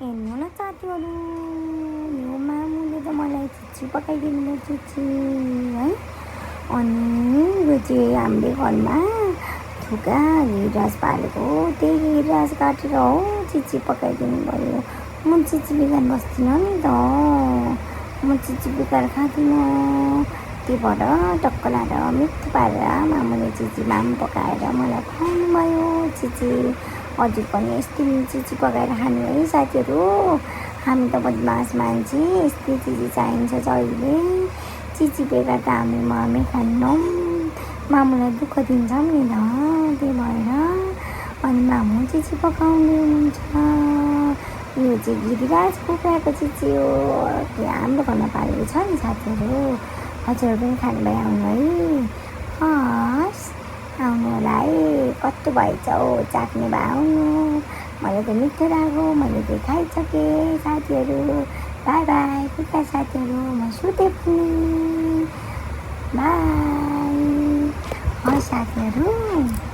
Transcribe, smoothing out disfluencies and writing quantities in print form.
हेर्नु न साथीहरू, मेरो मामुले त मलाई चिची पकाइदिनु भयो, चिची है। अनि यो चाहिँ हामीले घरमा थुका घिरस पालेको, त्यही घिरस काटेर हो चिची पकाइदिनु भयो। म चिची बिगार बस्दिनँ नि त, म चिची बिगार खाँदिनँ। त्यही भएर टक्क लाएर मिठो पारेर मामुले चिची माम पकाएर मलाई खुवाउनु भयो चिची। हजुर पनि यस्तै चिची पकाएर खानु है साथीहरू। हामी त बदमास मान्छे, यस्तै चिची चाहिन्छ जहिले। चिची बेगर त हामी खान्नौँ, मामुलाई दुःख दिन्छौँ नि त, त्यही भएर। अनि मामु चिची पकाउँदै हुनुहुन्छ। यो चाहिँ गिरिराज कुखुराको चिची हो, हाम्रो घरमा पालेको छ नि साथीहरू। हजुर पनि खानु भयो आउनु है, हस् आउनु होला है। कस्तो भएछ हो, चाख्ने भए आउनु। मलाई त मिठो लाग्यो, मैले चाहिँ खाइसकेँ साथीहरू। बाई बाई कुखुरा साथीहरू, म सुतेँ पनि। बाई हस् साथीहरू।